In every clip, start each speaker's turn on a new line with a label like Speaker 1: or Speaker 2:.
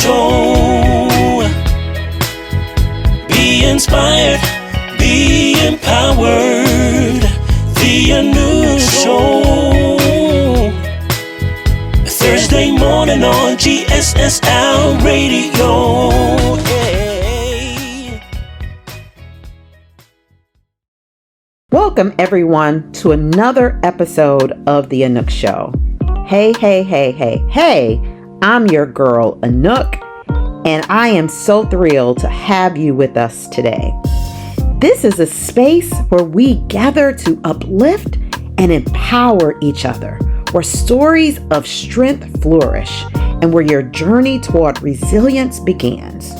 Speaker 1: Show. Be inspired, be empowered. The Anouk Show. Thursday morning on GSSL Radio. Hey.
Speaker 2: Welcome everyone to another episode of The Anouk Show. Hey, I'm your girl Anouk, and I am so thrilled to have you with us today. This is a space where we gather to uplift and empower each other, where stories of strength flourish, and where your journey toward resilience begins.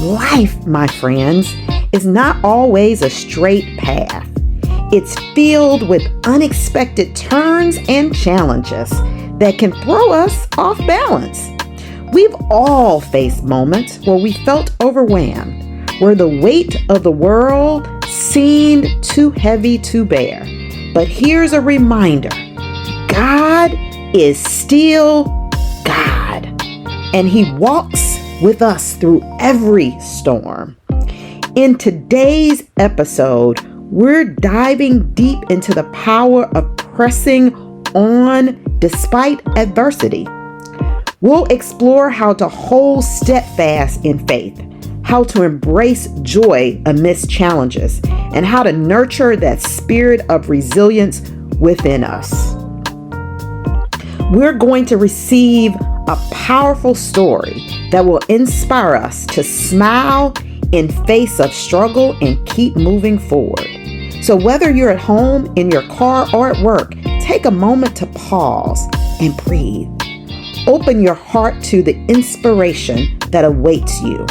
Speaker 2: Life, my friends, is not always a straight path. It's filled with unexpected turns and challenges that can throw us off balance. We've all faced moments where we felt overwhelmed, where the weight of the world seemed too heavy to bear. But here's a reminder: God is still God, and He walks with us through every storm. In today's episode, we're diving deep into the power of pressing on despite adversity. We'll explore how to hold steadfast in faith, how to embrace joy amidst challenges, and how to nurture that spirit of resilience within us. We're going to receive a powerful story that will inspire us to smile in face of struggle and keep moving forward. So whether you're at home, in your car, or at work, take a moment to pause and breathe. Open your heart to the inspiration that awaits you.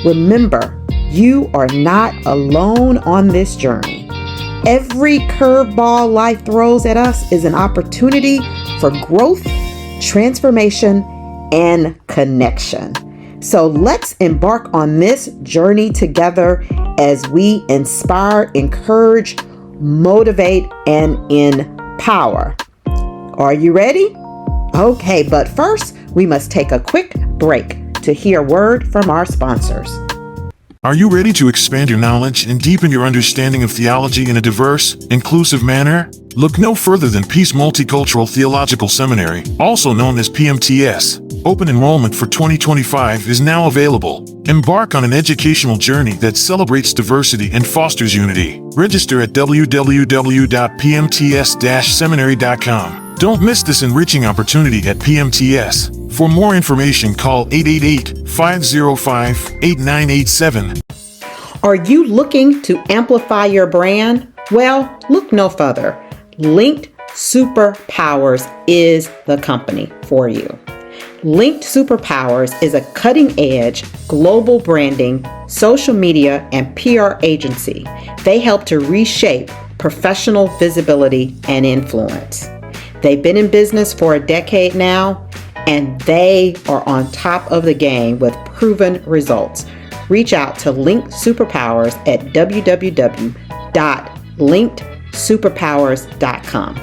Speaker 2: Remember, you are not alone on this journey. Every curveball life throws at us is an opportunity for growth, transformation, and connection. So let's embark on this journey together as we inspire, encourage, motivate, and empower. Are you ready? Okay, but first, we must take a quick break to hear a word from our sponsors.
Speaker 3: Are you ready to expand your knowledge and deepen your understanding of theology in a diverse, inclusive manner? Look no further than Peace Multicultural Theological Seminary, also known as PMTS. Open enrollment for 2025 is now available. Embark on an educational journey that celebrates diversity and fosters unity. Register at www.pmts-seminary.com. Don't miss this enriching opportunity at PMTS. For more information, call 888-505-8987.
Speaker 2: Are you looking to amplify your brand? Well, look no further. Linked Superpowers is the company for you. Linked Superpowers is a cutting-edge global branding, social media, and PR agency. They help to reshape professional visibility and influence. They've been in business for a decade now, and they are on top of the game with proven results. Reach out to Linked Superpowers at www.linkedsuperpowers.com.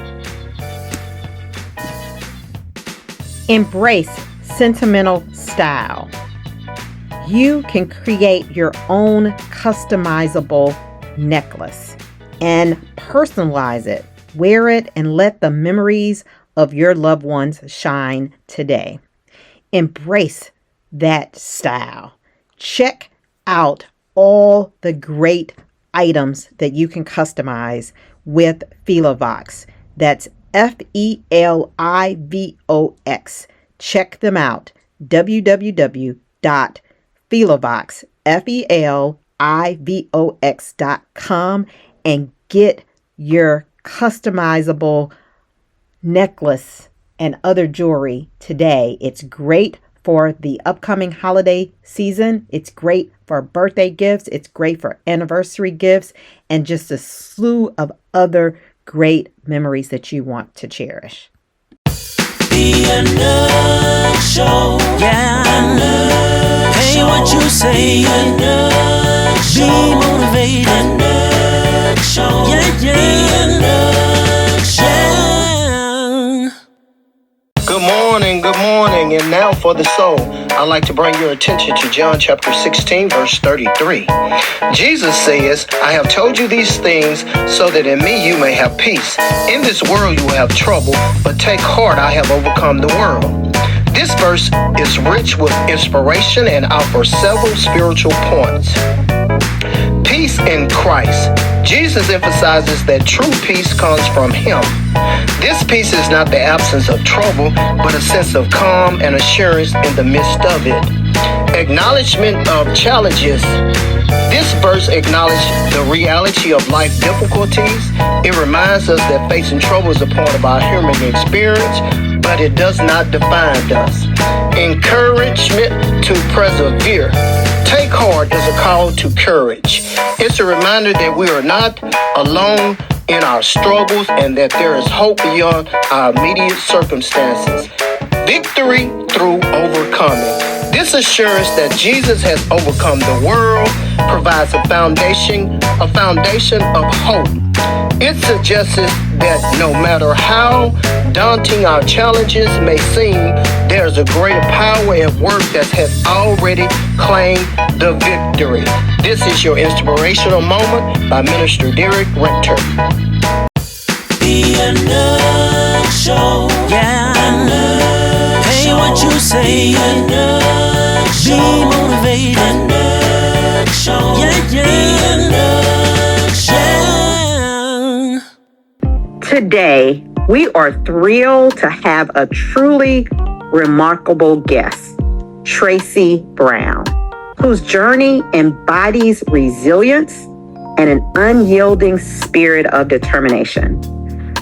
Speaker 2: Embrace sentimental style. You can create your own customizable necklace and personalize it. Wear it and let the memories of your loved ones shine today. Embrace that style. Check out all the great items that you can customize with Felivox. That's Felivox. Check them out. www.felivox.com and get your customizable necklace and other jewelry today. It's great for the upcoming holiday season. It's great for birthday gifts. It's great for anniversary gifts and just a slew of other great memories that you want to cherish.
Speaker 1: The Anouk Show. Yeah. Anouk Hey, Show. What you say? Anouk Show. Be motivated. Anouk Show. Yeah, yeah. The Anouk Show.
Speaker 4: Good morning, and now for the soul. I'd like to bring your attention to John chapter 16, verse 33. Jesus says, I have told you these things so that in me you may have peace. In this world you will have trouble, but take heart, I have overcome the world. This verse is rich with inspiration and offers several spiritual points. Peace in Christ. Jesus emphasizes that true peace comes from Him. This peace is not the absence of trouble, but a sense of calm and assurance in the midst of it. Acknowledgement of challenges. This verse acknowledges the reality of life difficulties. It reminds us that facing trouble is a part of our human experience, but it does not define us. Encouragement to persevere. Take heart is a call to courage. It's a reminder that we are not alone in our struggles and that there is hope beyond our immediate circumstances. Victory through overcoming. This assurance that Jesus has overcome the world provides a foundation of hope. It suggests that no matter how daunting our challenges may seem, there's a greater power at work that has already claimed the victory. This is your inspirational moment by Minister Derek Renter.
Speaker 1: The Anouk Show. Yeah. Anouk Say what you say. Anouk Be motivated. Anouk Show. Yeah, yeah. The Anouk Show.
Speaker 2: Today, we are thrilled to have a truly remarkable guest, Tracy Brown, whose journey embodies resilience and an unyielding spirit of determination.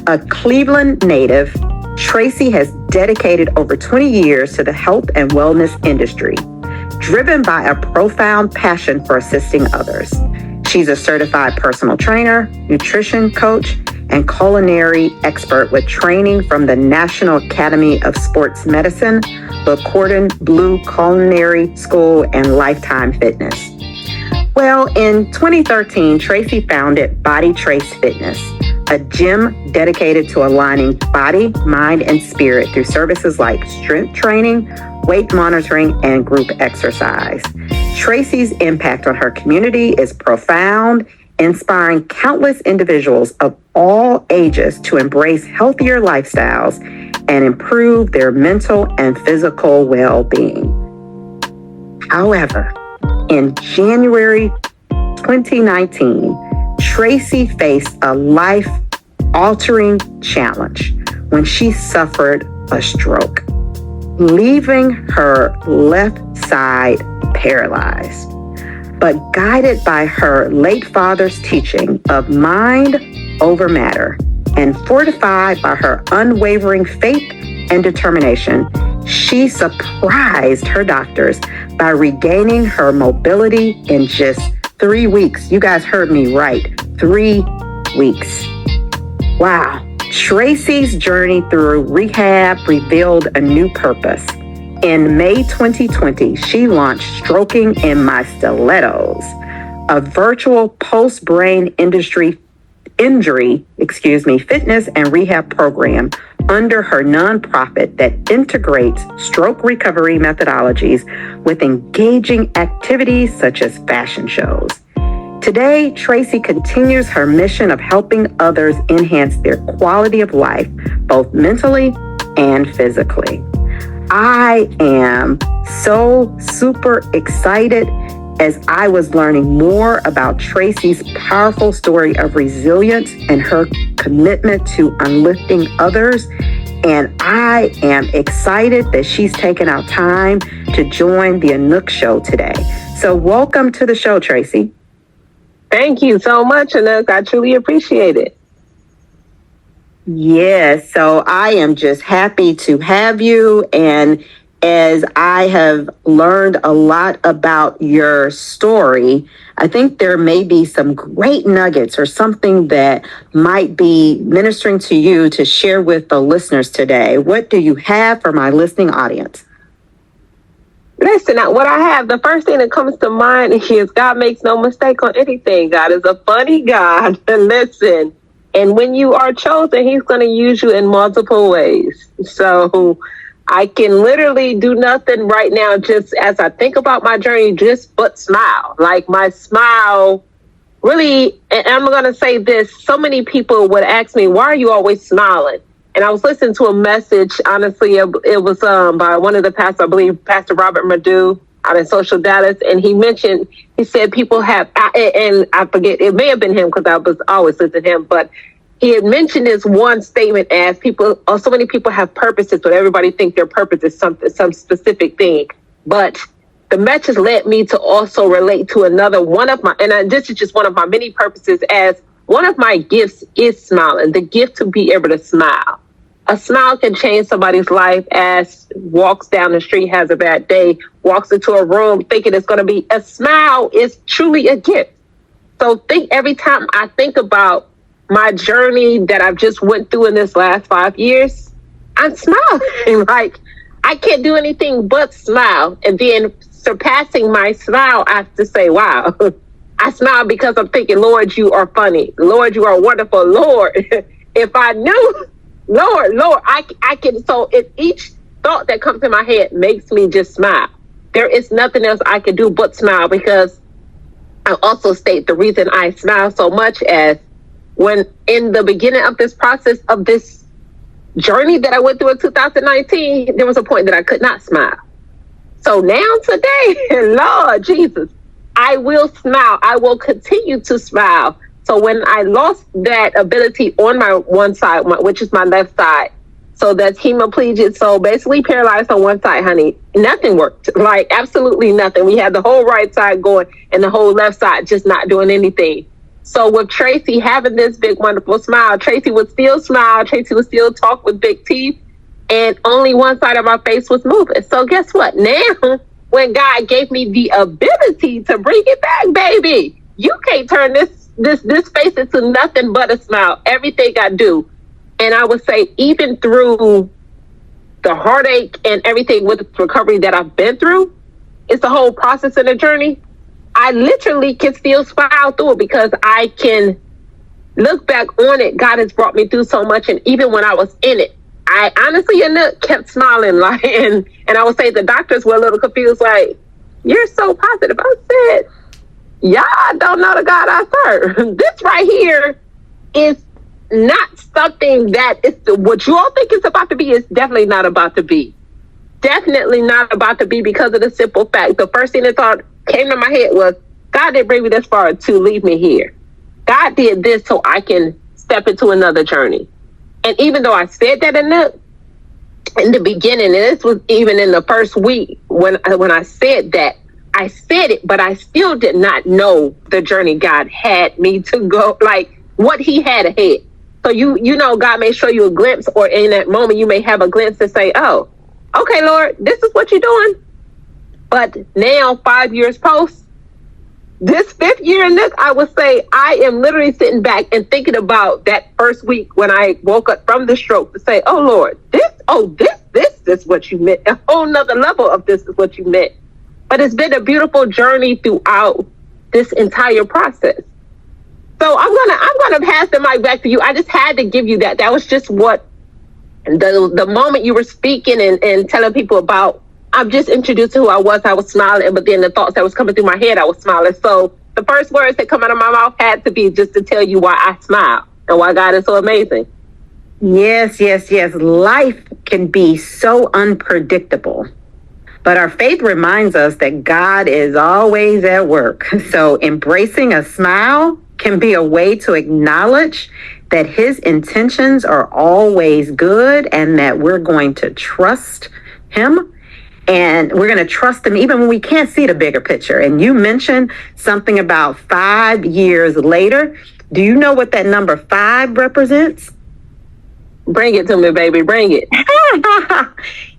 Speaker 2: A Cleveland native, Tracy has dedicated over 20 years to the health and wellness industry, driven by a profound passion for assisting others. She's a certified personal trainer, nutrition coach, and culinary expert with training from the National Academy of Sports Medicine, the Cordon Bleu Culinary School, and Lifetime Fitness. Well, in 2013, Tracy founded Body Trace Fitness, a gym dedicated to aligning body, mind, and spirit through services like strength training, weight monitoring, and group exercise. Tracy's impact on her community is profound, inspiring countless individuals of all ages to embrace healthier lifestyles and improve their mental and physical well-being. However, in January 2019, Tracy faced a life-altering challenge when she suffered a stroke, leaving her left side paralyzed. But guided by her late father's teaching of mind over matter and fortified by her unwavering faith and determination, she surprised her doctors by regaining her mobility in just 3 weeks. You guys heard me right, 3 weeks. Wow. Tracy's journey through rehab revealed a new purpose. In May 2020, she launched Stroking in My Stilettos, a virtual post-brain injury fitness and rehab program under her nonprofit that integrates stroke recovery methodologies with engaging activities such as fashion shows. Today, Tracy continues her mission of helping others enhance their quality of life, both mentally and physically. I am so super excited as I was learning more about Tracy's powerful story of resilience and her commitment to uplifting others. And I am excited that she's taken out time to join the Anouk Show today. So welcome to the show, Tracy.
Speaker 5: Thank you so much, Anouk. I truly appreciate it.
Speaker 2: Yes, so I am just happy to have you. And as I have learned a lot about your story, I think there may be some great nuggets or something that might be ministering to you to share with the listeners today. What do you have for my listening audience?
Speaker 5: Listen, what I have, the first thing that comes to mind is God makes no mistake on anything. God is a funny God. Listen. And when you are chosen, He's going to use you in multiple ways. So I can literally do nothing right now, just as I think about my journey, just but smile. Like my smile really, and I'm going to say this, so many people would ask me, why are you always smiling? And I was listening to a message, honestly, it was by one of the pastors, I believe, Pastor Robert Madu out in Social Dallas. And he said people have, and I forget, it may have been him because I was always listening to him, but he had mentioned this one statement as people, so many people have purposes, but everybody think their purpose is some specific thing. But the message led me to also relate to another one of my, and this is just one of my many purposes, as one of my gifts is smiling, the gift to be able to smile. A smile can change somebody's life, as walks down the street, has a bad day, walks into a room thinking it's going to be, a smile is truly a gift. So every time I think about my journey that I've just went through in this last 5 years, I'm smiling. Like, I can't do anything but smile. And then surpassing my smile, I have to say, wow, I smile because I'm thinking, Lord, you are funny. Lord, you are wonderful. Lord, if I knew, Lord, I can. So if each thought that comes in my head makes me just smile, there is nothing else I can do but smile, because I also state the reason I smile so much as when in the beginning of this process of this journey that I went through in 2019, there was a point that I could not smile. So now today, Lord Jesus, I will smile. I will continue to smile. So when I lost that ability on my one side, which is my left side, so that's hemiplegic, so basically paralyzed on one side, honey, nothing worked. Like absolutely nothing. We had the whole right side going and the whole left side just not doing anything. So with Tracy having this big, wonderful smile, Tracy would still smile. Tracy would still talk with big teeth, and only one side of my face was moving. So guess what? Now, when God gave me the ability to bring it back, baby, you can't turn this face into nothing but a smile. Everything I do. And I would say, even through the heartache and everything with the recovery that I've been through, it's the whole process and the journey. I literally can still smile through it because I can look back on it. God has brought me through so much. And even when I was in it, I honestly kept smiling. Like, and I would say the doctors were a little confused, like, you're so positive. I said, y'all don't know the God I serve. This right here is not something that is what you all think it's about to be. Is definitely not about to be. Definitely not about to be, because of the simple fact. The first thing that thought came to my head was, God didn't bring me this far to leave me here. God did this so I can step into another journey. And even though I said that in the beginning, and this was even in the first week when I said that, I said it, but I still did not know the journey God had me to go, like what he had ahead. So you know, God may show you a glimpse, or in that moment you may have a glimpse and say, oh, okay, Lord, this is what you're doing. But now, 5 years post, this 5th year in this, I would say I am literally sitting back and thinking about that first week when I woke up from the stroke to say, oh Lord, this is what you meant. A whole nother level of this is what you meant. But it's been a beautiful journey throughout this entire process. So I'm gonna pass the mic back to you. I just had to give you that. That was just what the moment you were speaking and telling people about. I'm just introduced to who I was smiling, but then the thoughts that was coming through my head, I was smiling. So the first words that come out of my mouth had to be just to tell you why I smile and why God is so amazing.
Speaker 2: Yes. Life can be so unpredictable, but our faith reminds us that God is always at work. So embracing a smile can be a way to acknowledge that his intentions are always good, and that we're going to trust him. And we're going to trust him even when we can't see the bigger picture. And you mentioned something about 5 years later. Do you know what that number 5 represents?
Speaker 5: Bring it to me, baby. Bring it.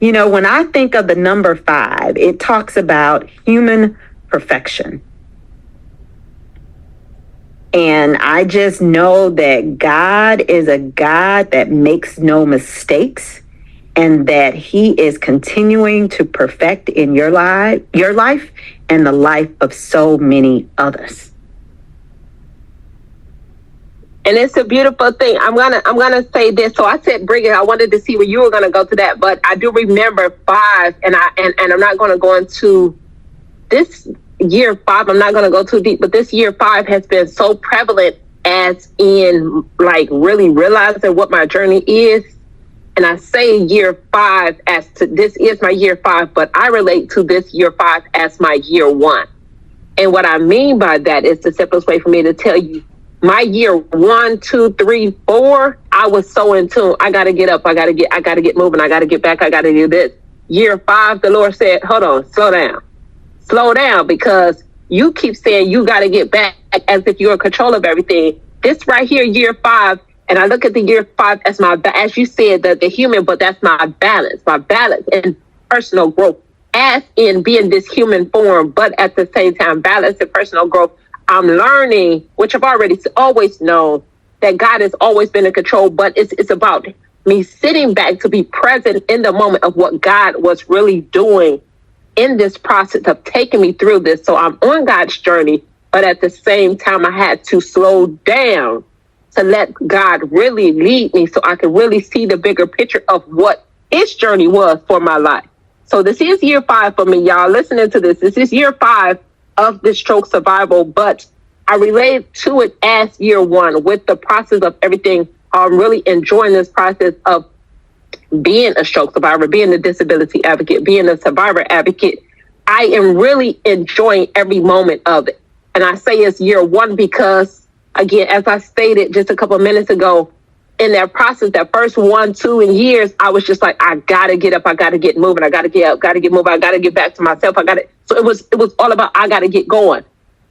Speaker 2: You know, when I think of the number 5, it talks about human perfection. And I just know that God is a God that makes no mistakes, and that he is continuing to perfect in your life, and the life of so many others.
Speaker 5: And it's a beautiful thing. I'm gonna say this. So I said, bring it. I wanted to see where you were gonna go to that, but I do remember 5, and I'm not gonna go into this year 5. I'm not gonna go too deep, but this year 5 has been so prevalent, as in like really realizing what my journey is. And I say year 5 as to this is my year 5, but I relate to this year 5 as my year 1. And what I mean by that is the simplest way for me to tell you. My year 1, 2, 3, 4, I was so in tune. I gotta get up. I gotta get moving. I gotta get back. I gotta do this. Year 5, the Lord said, "Hold on, slow down, because you keep saying you gotta get back as if you're in control of everything." This right here, year 5, and I look at the year 5 as my, as you said, the human, but that's my balance and personal growth, as in being this human form, but at the same time, balance and personal growth. I'm learning, which I've always known, that God has always been in control, but it's about me sitting back to be present in the moment of what God was really doing in this process of taking me through this. So I'm on God's journey, but at the same time, I had to slow down to let God really lead me so I could really see the bigger picture of what his journey was for my life. So this is year 5 for me, y'all. Listening to this. This is year 5 of the stroke survival, but I relate to it as year 1 with the process of everything. I'm really enjoying this process of being a stroke survivor, being a disability advocate, being a survivor advocate. I am really enjoying every moment of it. And I say it's year 1 because, again, as I stated just a couple of minutes ago, in that process, that first 1, 2 in years, I was just like, I gotta get up, I gotta get moving, I gotta get up, gotta get moving, I gotta get back to myself. So it was all about, I gotta get going.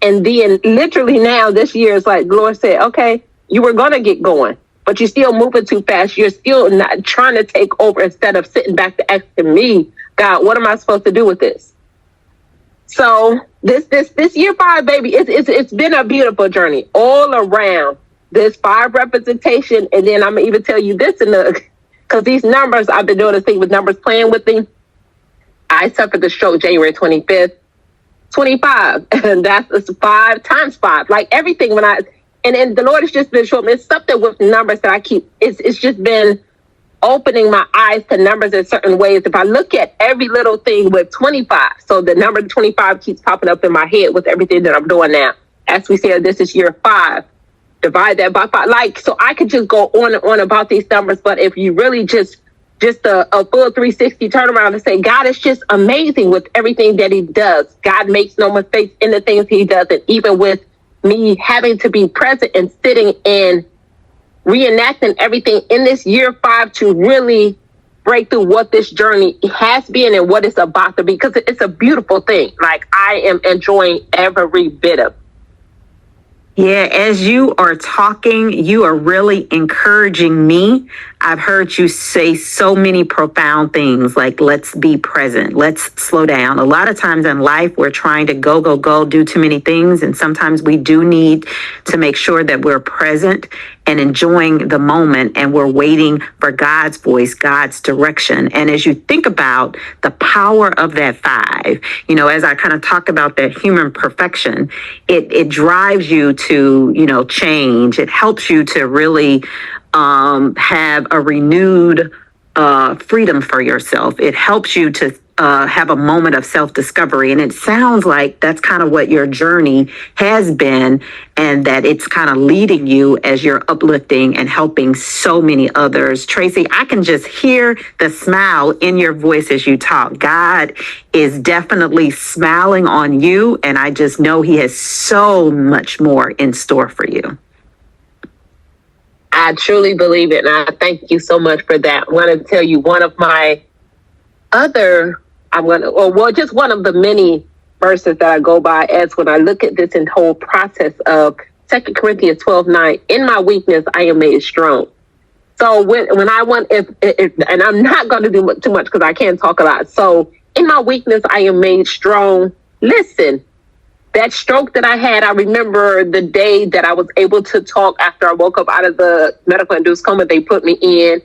Speaker 5: And then literally now this year is like, the Lord said, okay, you were gonna get going, but you're still moving too fast. You're still not trying to take over, instead of sitting back to asking me, God, what am I supposed to do with this? So this year 5, baby, it's been a beautiful journey all around. This 5 representation, and then I'm gonna even tell you this because these numbers, I've been doing this thing with numbers, playing with me. I suffered the stroke January 25th, 25, and that's 5 times 5. Like everything and the Lord has just been showing me, it's something with numbers that I keep. It's just been opening my eyes to numbers in certain ways. If I look at every little thing with 25, so the number 25 keeps popping up in my head with everything that I'm doing now. As we said, this is year 5. Divide that by 5. Like, so I could just go on and on about these numbers, but if you really just a full 360 turnaround and say, God is just amazing with everything that he does. God makes no mistakes in the things he does. And even with me having to be present and sitting and reenacting everything in this year 5 to really break through what this journey has been and what it's about to be, because it's a beautiful thing. Like, I am enjoying every bit of it.
Speaker 2: Yeah, as you are talking, you are really encouraging me. I've heard you say so many profound things like, let's be present, let's slow down. A lot of times in life, we're trying to go, do too many things. And sometimes we do need to make sure that we're present and enjoying the moment, and we're waiting for God's voice, God's direction. And as you think about the power of that 5, as I kind of talk about that human perfection, it drives you to, change. It helps you to really have a renewed freedom for yourself. It helps you to have a moment of self-discovery. And it sounds like that's kind of what your journey has been, and that it's kind of leading you as you're uplifting and helping so many others. Tracy, I can just hear the smile in your voice as you talk. God is definitely smiling on you, and I just know he has so much more in store for you.
Speaker 5: I truly believe it, and I thank you so much for that. I want to tell you one of my just one of the many verses that I go by as when I look at this whole process of 2 Corinthians 12:9. In my weakness, I am made strong. So when I want, if and I'm not going to do too much because I can't talk a lot. So in my weakness, I am made strong. Listen, that stroke that I had, I remember the day that I was able to talk after I woke up out of the medical induced coma they put me in.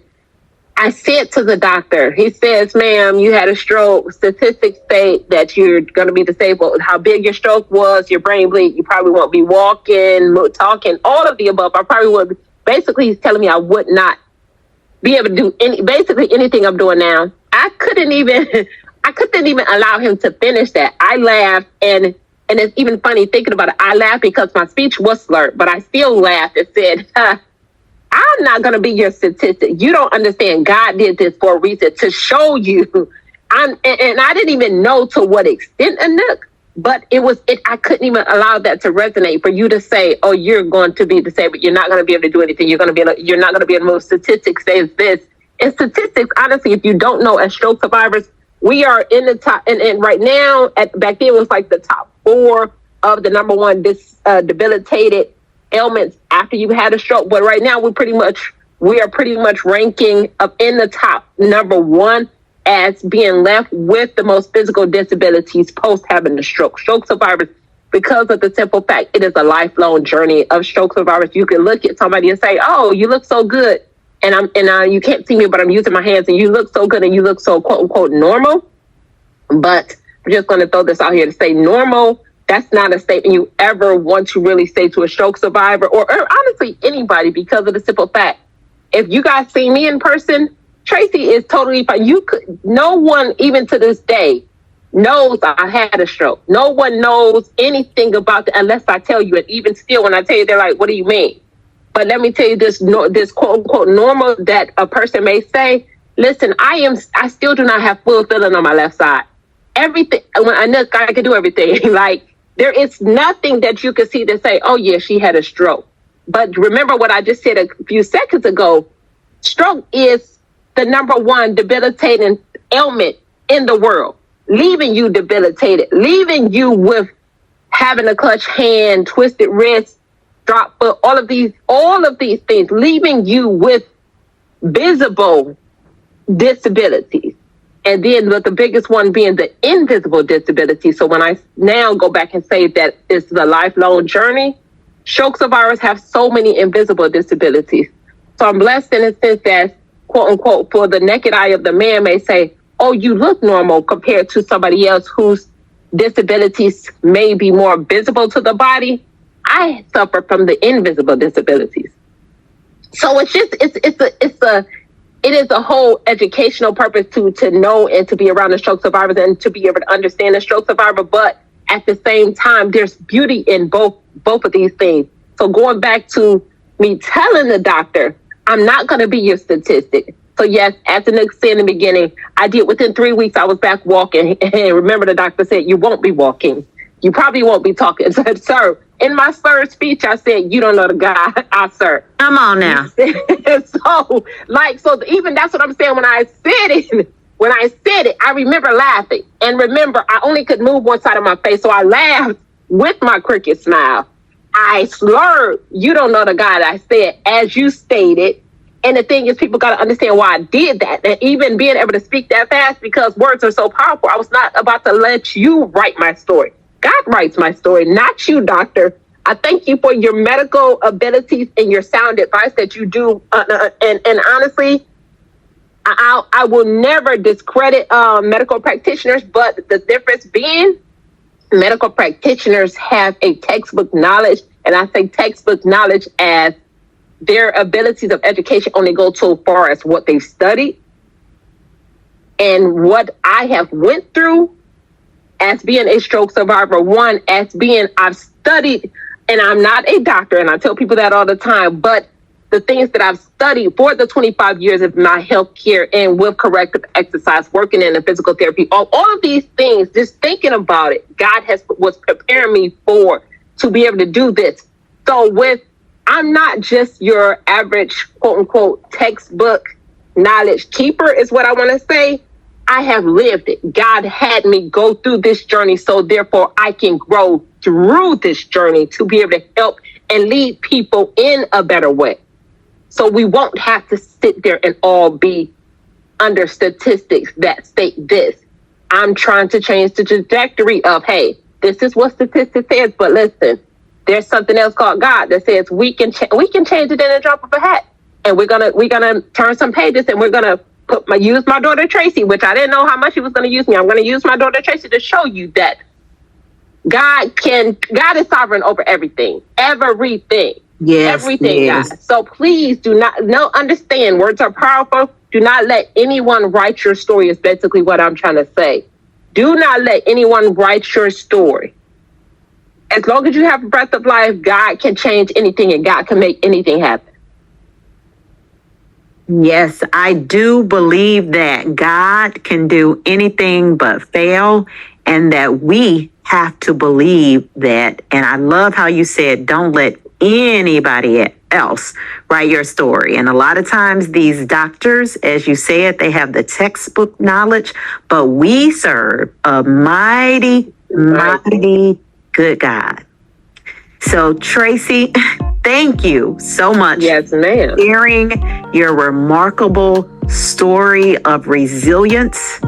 Speaker 5: I said to the doctor, he says, ma'am, you had a stroke. Statistics state that you're going to be disabled. How big your stroke was, your brain bleed, you probably won't be walking, talking, all of the above. I probably won't be. basically he's telling me I would not be able to do basically anything I'm doing now. I couldn't even allow him to finish that. I laughed, and it's even funny thinking about it. I laughed because my speech was slurred, but I still laughed and said, I'm not going to be your statistic. You don't understand. God did this for a reason, to show you. And I didn't even know to what extent, Anouk, but I couldn't even allow that to resonate for you to say, oh, you're going to be disabled. You're not going to be able to do anything. You're not going to be able to move. Statistics says this. And statistics, honestly, if you don't know, as stroke survivors, we are in the top. And right now, back then it was like the top 4 of the number one debilitated ailments after you had a stroke. But right now we are pretty much ranking up in the top number 1 as being left with the most physical disabilities post having a stroke. Stroke survivors, because of the simple fact it is a lifelong journey of stroke survivors. You can look at somebody and say, oh, you look so good. And you can't see me, but I'm using my hands, and you look so good and you look so quote unquote normal. But I'm just going to throw this out here to say normal. That's not a statement you ever want to really say to a stroke survivor or honestly anybody, because of the simple fact, if you guys see me in person, Tracy is totally fine. No one, even to this day, knows I had a stroke. No one knows anything about it unless I tell you. And even still, when I tell you, they're like, what do you mean? But let me tell you this quote unquote normal that a person may say, listen, I still do not have full feeling on my left side. Everything, when I can do everything. Like, there is nothing that you can see that say, oh yeah, she had a stroke. But remember what I just said a few seconds ago, stroke is the number 1 debilitating ailment in the world, leaving you debilitated, leaving you with having a clutched hand, twisted wrist, drop foot, all of these things, leaving you with visible disabilities. And then the biggest one being the invisible disability. So when I now go back and say that it's a lifelong journey, stroke survivors have so many invisible disabilities. So I'm blessed in a sense that, quote unquote, for the naked eye of the man may say, oh, you look normal compared to somebody else whose disabilities may be more visible to the body. I suffer from the invisible disabilities. So it is a whole educational purpose to know and to be around the stroke survivors and to be able to understand the stroke survivor. But at the same time, there's beauty in both of these things. So going back to me telling the doctor, I'm not going to be your statistic. So yes, as Anouk said in the beginning, I did within 3 weeks, I was back walking. And remember, the doctor said, you won't be walking. You probably won't be talking. I said, sir, in my slurred speech, I said, you don't know the guy I serve.
Speaker 2: Come on now.
Speaker 5: So even that's what I'm saying. When I said it, I remember laughing. And remember, I only could move one side of my face. So I laughed with my crooked smile. I slurred, you don't know the guy that I said, as you stated. And the thing is, people got to understand why I did that. And even being able to speak that fast, because words are so powerful, I was not about to let you write my story. God writes my story, not you, doctor. I thank you for your medical abilities and your sound advice that you do. And honestly, I will never discredit medical practitioners, but the difference being, medical practitioners have a textbook knowledge, and I say textbook knowledge as their abilities of education only go so far as what they've studied. And what I have went through as being a stroke survivor, I've studied, and I'm not a doctor, and I tell people that all the time, but the things that I've studied for the 25 years of my healthcare and with corrective exercise, working in a physical therapy, all of these things, just thinking about it, God was preparing me to be able to do this. So I'm not just your average, quote unquote, textbook knowledge keeper is what I want to say. I have lived it. God had me go through this journey, so therefore I can grow through this journey to be able to help and lead people in a better way. So we won't have to sit there and all be under statistics that state this. I'm trying to change the trajectory of, hey, this is what statistics says, but listen, there's something else called God that says we can change it in a drop of a hat. And we're gonna turn some pages, and we're gonna use my daughter Tracy, which I didn't know how much she was gonna use me. I'm gonna use my daughter Tracy to show you that God is sovereign over everything.
Speaker 2: Yes,
Speaker 5: Everything,
Speaker 2: yes.
Speaker 5: guys. So please do not, no, understand, words are powerful. Do not let anyone write your story, is basically what I'm trying to say. Do not let anyone write your story. As long as you have a breath of life, God can change anything and God can make anything happen.
Speaker 2: Yes, I do believe that God can do anything but fail, and that we have to believe that. And I love how you said, don't let anybody else write your story. And a lot of times these doctors, as you said, they have the textbook knowledge, but we serve a mighty, mighty good God. So Tracy, thank you so much.
Speaker 5: Yes, ma'am.
Speaker 2: Sharing your remarkable story of resilience,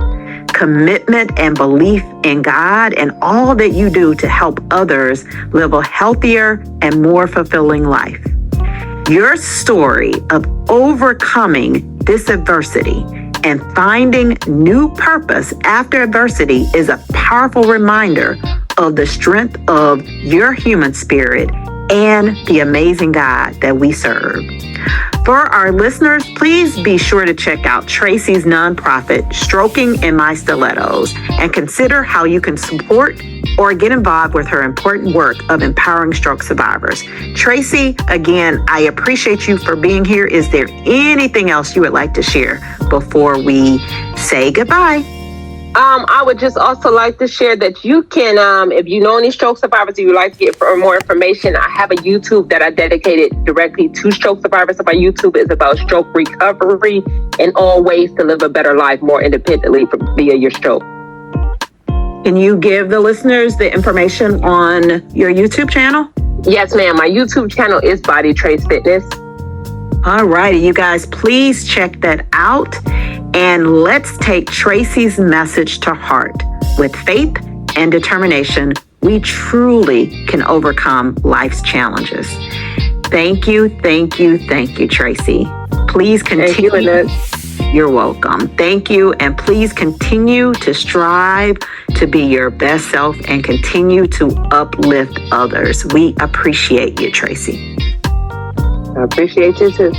Speaker 2: commitment, and belief in God, and all that you do to help others live a healthier and more fulfilling life. Your story of overcoming this adversity and finding new purpose after adversity is a powerful reminder of the strength of your human spirit and the amazing God that we serve. For our listeners, please be sure to check out Tracy's nonprofit, Stroking in My Stilettos, and consider how you can support or get involved with her important work of empowering stroke survivors. Tracy, again, I appreciate you for being here. Is there anything else you would like to share before we say goodbye?
Speaker 5: I would just also like to share that you can, if you know any stroke survivors, you would like to get more information, I have a YouTube that I dedicated directly to stroke survivors. So my YouTube is about stroke recovery and all ways to live a better life more independently via your stroke.
Speaker 2: Can you give the listeners the information on your YouTube channel?
Speaker 5: Yes, ma'am. My YouTube channel is Body Trace Fitness.
Speaker 2: All righty, you guys, please check that out. And let's take Tracy's message to heart. With faith and determination, we truly can overcome life's challenges. Thank you, thank you, thank you, Tracy. Please continue.
Speaker 5: Thank you, Anouk.
Speaker 2: You're welcome. Thank you. And please continue to strive to be your best self and continue to uplift others. We appreciate you, Tracy.
Speaker 5: I appreciate you too.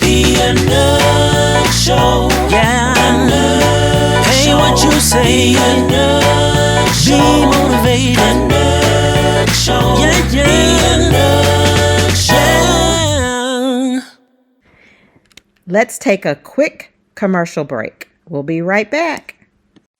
Speaker 1: The Anouk Show. Yeah. Anouk Hey, Show. What you say? Anouk Show. Be motivated. Anouk Show. Yeah, yeah. The Anouk Show.
Speaker 2: Let's take a quick commercial break. We'll be right back.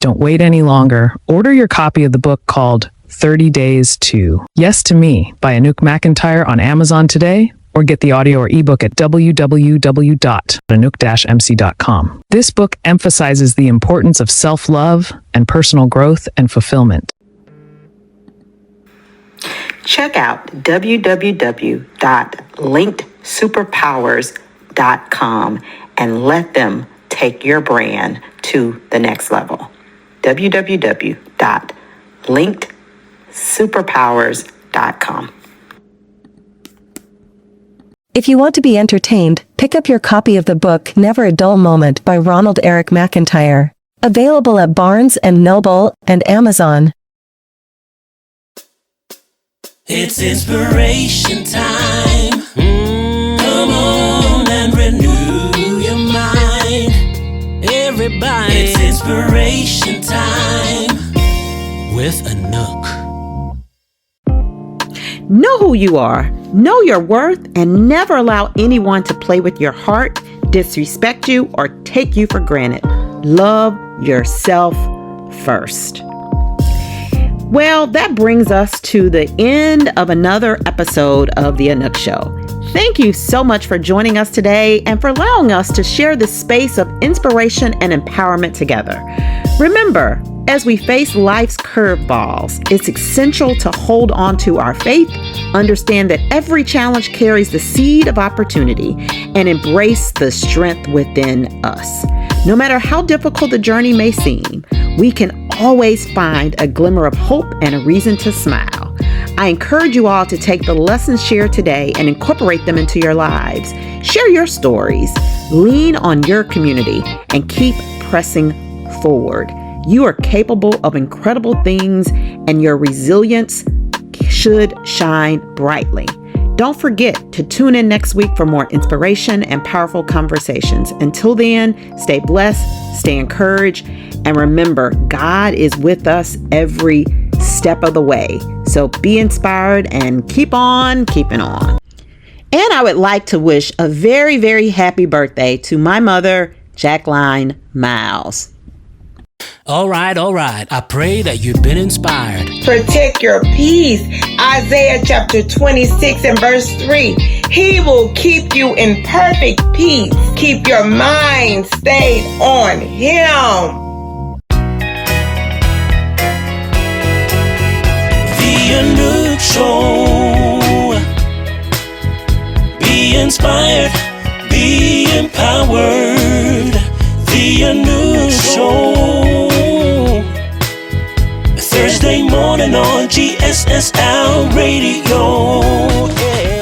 Speaker 6: Don't wait any longer. Order your copy of the book called 30 Days to Yes to Me by Anouk McIntyre on Amazon today, or get the audio or ebook at www.anouk-mc.com. This book emphasizes the importance of self-love and personal growth and fulfillment.
Speaker 2: Check out www.linkedsuperpowers.com and let them take your brand to the next level. www.linkedsuperpowers.com.
Speaker 7: If you want to be entertained, pick up your copy of the book Never a Dull Moment by Ronald Eric McIntyre. Available at Barnes & Noble and Amazon.
Speaker 1: It's inspiration time. Come on and renew your mind. Everybody, it's inspiration time with Anouk.
Speaker 2: Know who you are, know your worth, and never allow anyone to play with your heart, disrespect you, or take you for granted. Love yourself first. Well, that brings us to the end of another episode of The Anouk Show. Thank you so much for joining us today and for allowing us to share this space of inspiration and empowerment together. Remember, as we face life's curveballs, it's essential to hold on to our faith, understand that every challenge carries the seed of opportunity, and embrace the strength within us. No matter how difficult the journey may seem, we can always find a glimmer of hope and a reason to smile. I encourage you all to take the lessons shared today and incorporate them into your lives. Share your stories, lean on your community, and keep pressing forward. You are capable of incredible things, and your resilience should shine brightly. Don't forget to tune in next week for more inspiration and powerful conversations. Until then, stay blessed, stay encouraged, and remember, God is with us every step of the way. So be inspired and keep on keeping on. And I would like to wish a very, very happy birthday to my mother, Jacqueline Miles.
Speaker 1: All right. I pray that you've been inspired.
Speaker 8: Protect your peace. Isaiah chapter 26 and verse 3. He will keep you in perfect peace. Keep your mind stayed on Him.
Speaker 1: The Anouk Show. Be inspired. Be empowered. The Anouk Show. Thursday morning on GSSL Radio. Yeah.